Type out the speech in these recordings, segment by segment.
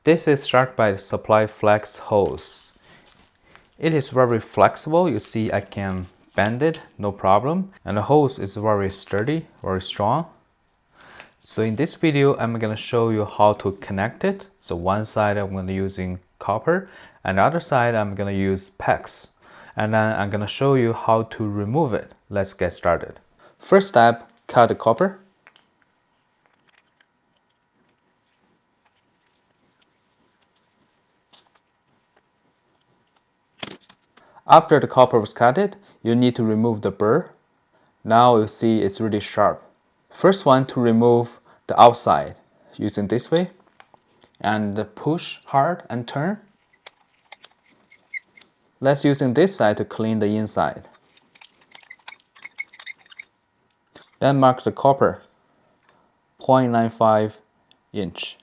This is Sharkbite Supply Flex hose. It is very flexible. You see I can bend it, no problem. And the hose is very sturdy, very strong. So in this video, I'm going to show you how to connect it. So one side I'm going to using copper and the other side I'm going to use PEX. And then I'm going to show you how to remove it. Let's get started. First step, cut the copper. After the copper was cut, you need to remove the burr. Now you see it's really sharp. First one to remove the outside using this way and push hard and turn. Let's using this side to clean the inside. Then mark the copper 0.95 inch.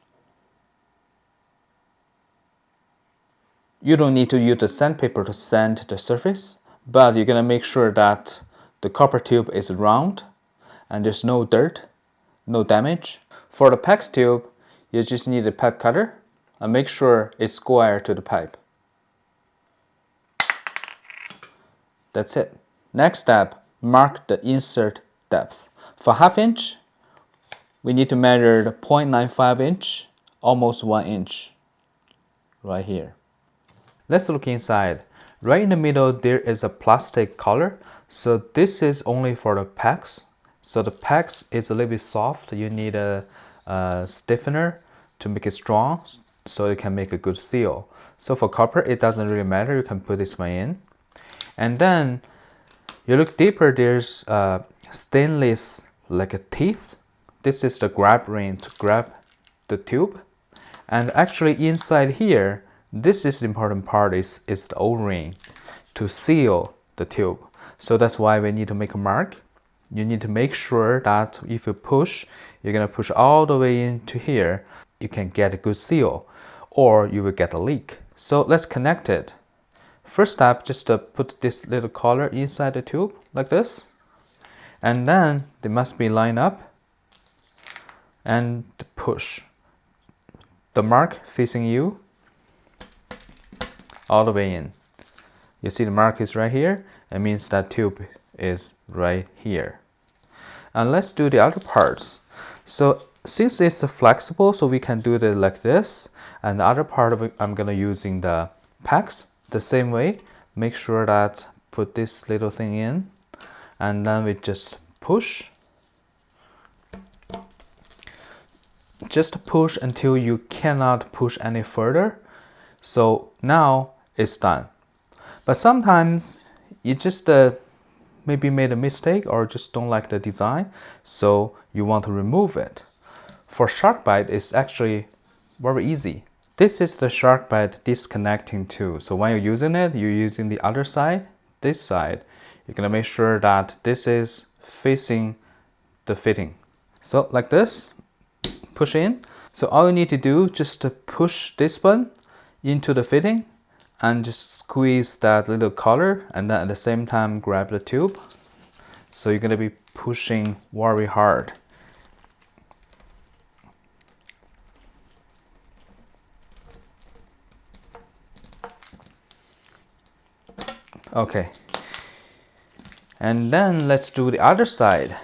You don't need to use the sandpaper to sand the surface, but you're gonna make sure that the copper tube is round and there's no dirt, no damage. For the PEX tube, you just need a pipe cutter and make sure it's square to the pipe. That's it. Next step, mark the insert depth. For ½ inch, we need to measure the 0.95 inch, almost 1 inch, right here. Let's look inside. Right in the middle, there is a plastic collar. So this is only for the PEX. So the PEX is a little bit soft. You need a stiffener to make it strong so it can make a good seal. So for copper, it doesn't really matter. You can put this one in. And then you look deeper, there's stainless like a teeth. This is the grab ring to grab the tube. And actually inside here, this is the important part is the O-ring to seal the tube. So that's why we need to make a mark. You need to make sure that if you push, you're gonna push all the way into here, you can get a good seal or you will get a leak. So let's connect it. First step, just to put this little collar inside the tube like this. And then they must be lined up and push. The mark facing you all the way in. You see the mark is right here. It means that tube is right here. And let's do the other parts. So since it's flexible, so we can do it like this. And the other part of it, I'm gonna using the PEX the same way. Make sure that put this little thing in, and then we just push. Just push until you cannot push any further. So now it's done. But sometimes you just maybe made a mistake or just don't like the design, so you want to remove it. For Sharkbite, it's actually very easy. This is the Sharkbite disconnecting tool. So when you're using it, you're using the other side, this side. You're gonna make sure that this is facing the fitting. So like this, push in. So all you need to do just to push this button into the fitting and just squeeze that little collar, and then at the same time grab the tube. So you're gonna be pushing very hard. Okay. And then let's do the other side.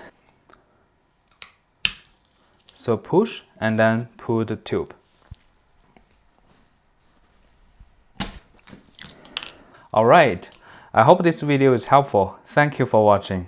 So push and then pull the tube. Alright, I hope this video is helpful. Thank you for watching.